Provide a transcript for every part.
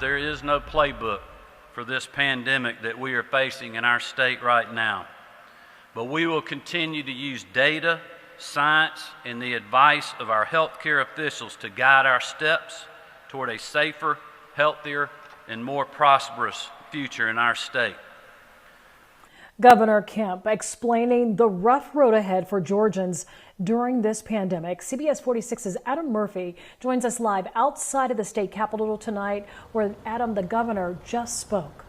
There is no playbook for this pandemic that we are facing in our state right now. But we will continue to use data, science, and the advice of our healthcare officials to guide our steps toward a safer, healthier, and more prosperous future in our state. Governor Kemp explaining the rough road ahead for Georgians during this pandemic. CBS 46's Adam Murphy joins us live outside of the state capitol tonight, where Adam, the governor, just spoke.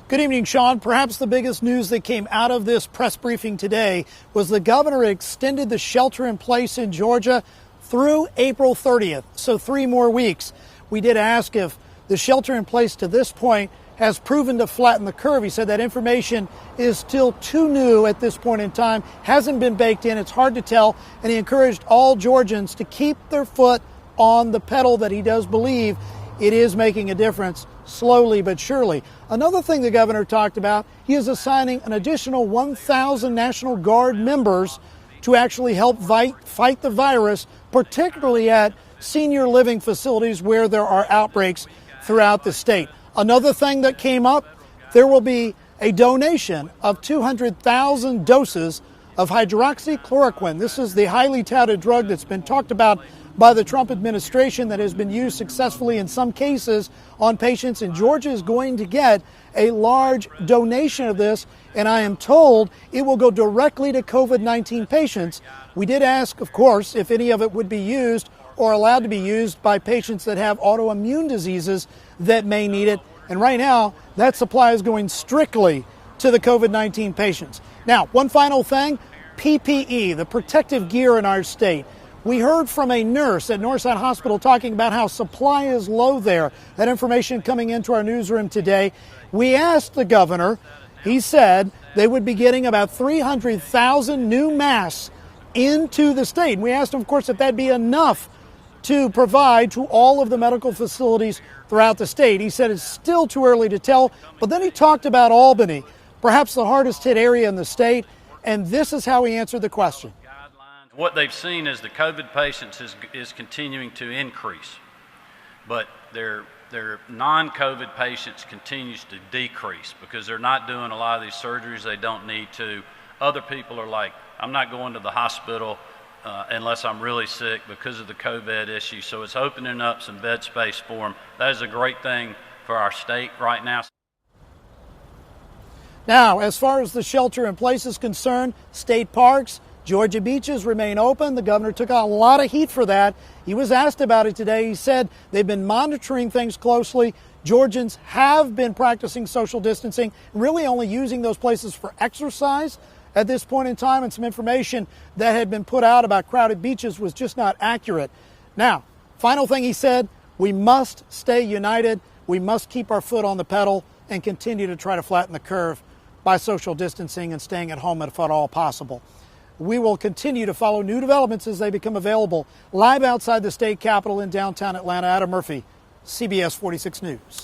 Good evening, Sean. Perhaps the biggest news that came out of this press briefing today was the governor extended the shelter in place in Georgia through April 30th, so 3 more weeks. We did ask if the shelter in place to this point has proven to flatten the curve. He said that information is still too new at this point in time, hasn't been baked in, it's hard to tell, and he encouraged all Georgians to keep their foot on the pedal, that he does believe it is making a difference, slowly but surely. Another thing the governor talked about, he is assigning an additional 1,000 National Guard members to actually help fight the virus, particularly at senior living facilities where there are outbreaks throughout the state. Another thing that came up, there will be a donation of 200,000 doses of hydroxychloroquine. This is the highly touted drug that's been talked about by the Trump administration that has been used successfully in some cases on patients, and Georgia is going to get a large donation of this, and I am told it will go directly to COVID-19 patients. We did ask, of course, if any of it would be used or allowed to be used by patients that have autoimmune diseases that may need it. And right now, that supply is going strictly to the COVID-19 patients. Now, one final thing, PPE, the protective gear in our state. We heard from a nurse at Northside Hospital talking about how supply is low there. That information coming into our newsroom today. We asked the governor, he said they would be getting about 300,000 new masks into the state. And we asked him, of course, if that'd be enough to provide to all of the medical facilities throughout the state. He said it's still too early to tell, but then he talked about Albany, perhaps the hardest hit area in the state, and this is how he answered the question. What they've seen is the COVID patients is continuing to increase, but their non-COVID patients continues to decrease because they're not doing a lot of these surgeries they don't need to. Other people are like, I'm not going to the hospital unless I'm really sick because of the COVID issue. So it's opening up some bed space for them. That is a great thing for our state right now. Now, as far as the shelter in place is concerned, state parks, Georgia beaches remain open. The governor took a lot of heat for that. He was asked about it today. He said they've been monitoring things closely. Georgians have been practicing social distancing, really only using those places for exercise at this point in time, and some information that had been put out about crowded beaches was just not accurate. Now, final thing he said, we must stay united. We must keep our foot on the pedal and continue to try to flatten the curve by social distancing and staying at home if at all possible. We will continue to follow new developments as they become available. Live outside the state capitol in downtown Atlanta, Adam Murphy, CBS 46 News.